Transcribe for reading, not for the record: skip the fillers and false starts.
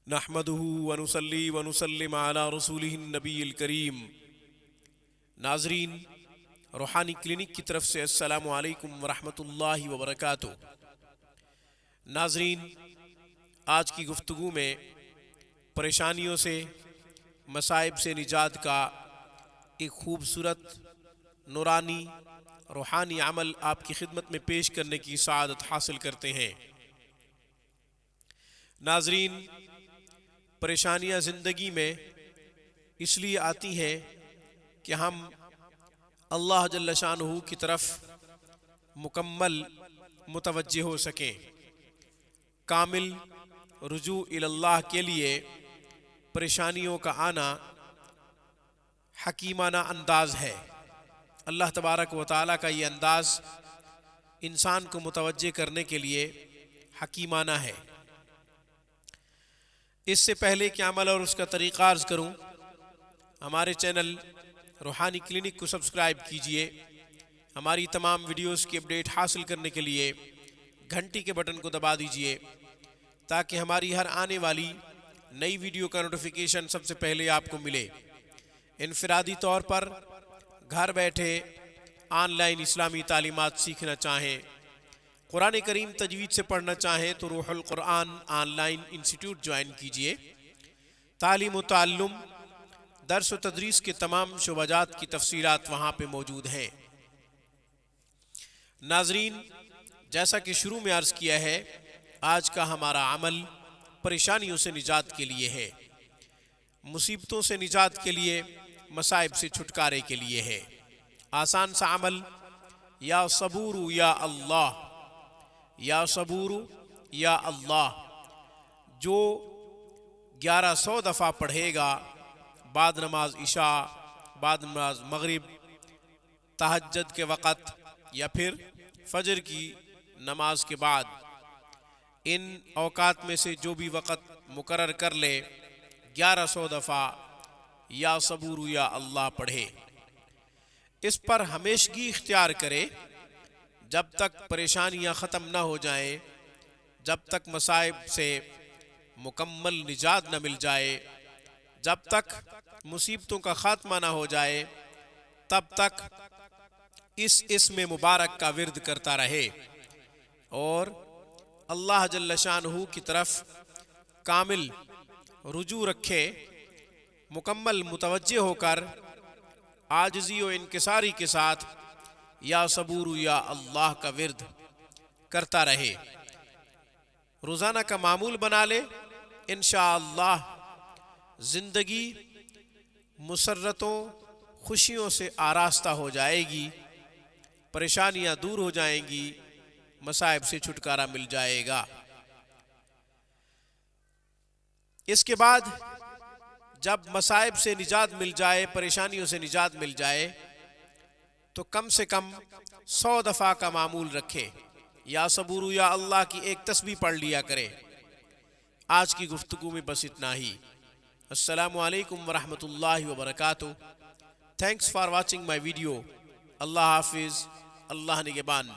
نحمدہ ونصلی ونسلم علی رسولہ النبی الکریم۔ ناظرین، روحانی کلینک کی طرف سے السلام علیکم ورحمۃ اللہ وبرکاتہ۔ ناظرین، آج کی گفتگو میں پریشانیوں سے، مصائب سے نجات کا ایک خوبصورت نورانی روحانی عمل آپ کی خدمت میں پیش کرنے کی سعادت حاصل کرتے ہیں۔ ناظرین، پریشانیاں زندگی میں اس لیے آتی ہیں کہ ہم اللہ جل شانہ کی طرف مکمل متوجہ ہو سکیں۔ کامل رجوع اللہ کے لیے پریشانیوں کا آنا حکیمانہ انداز ہے۔ اللہ تبارک و تعالیٰ کا یہ انداز انسان کو متوجہ کرنے کے لیے حکیمانہ ہے۔ اس سے پہلے کہ عمل اور اس کا طریقہ عرض کروں، ہمارے چینل روحانی کلینک کو سبسکرائب کیجئے۔ ہماری تمام ویڈیوز کی اپڈیٹ حاصل کرنے کے لیے گھنٹی کے بٹن کو دبا دیجئے تاکہ ہماری ہر آنے والی نئی ویڈیو کا نوٹیفیکیشن سب سے پہلے آپ کو ملے۔ انفرادی طور پر گھر بیٹھے آن لائن اسلامی تعلیمات سیکھنا چاہیں، قرآن کریم تجوید سے پڑھنا چاہیں تو روح القرآن آن لائن انسٹیٹیوٹ جوائن کیجئے۔ تعلیم و تعلم، درس و تدریس کے تمام شعبہ جات کی تفصیلات وہاں پہ موجود ہیں۔ ناظرین، جیسا کہ شروع میں عرض کیا ہے، آج کا ہمارا عمل پریشانیوں سے نجات کے لیے ہے، مصیبتوں سے نجات کے لیے، مصائب سے چھٹکارے کے لیے ہے۔ آسان سا عمل، یا صبور یا اللہ، یا صبور یا اللہ، جو 1100 دفعہ پڑھے گا بعد نماز عشاء، بعد نماز مغرب، تہجد کے وقت یا پھر فجر کی نماز کے بعد، ان اوقات میں سے جو بھی وقت مقرر کر لے، 1100 دفعہ یا صبور یا اللہ پڑھے، اس پر ہمیشگی اختیار کرے جب تک پریشانیاں ختم نہ ہو جائیں، جب تک مصائب سے مکمل نجات نہ مل جائے، جب تک مصیبتوں کا خاتمہ نہ ہو جائے، تب تک اس اسم مبارک کا ورد کرتا رہے اور اللہ جل شانہ کی طرف کامل رجوع رکھے، مکمل متوجہ ہو کر عاجزی و انکساری کے ساتھ یا صبور یا اللہ کا ورد کرتا رہے، روزانہ کا معمول بنا لے۔ انشاءاللہ زندگی مسرتوں، خوشیوں سے آراستہ ہو جائے گی، پریشانیاں دور ہو جائیں گی، مصائب سے چھٹکارا مل جائے گا۔ اس کے بعد جب مصائب سے نجات مل جائے، پریشانیوں سے نجات مل جائے، تو کم سے کم 100 دفعہ کا معمول رکھے، یا صبور یا اللہ کی ایک تسبیح پڑھ لیا کرے۔ آج کی گفتگو میں بس اتنا ہی۔ السلام علیکم ورحمۃ اللہ وبرکاتہ۔ Thanks for watching my video. اللہ حافظ، اللہ نگہبان۔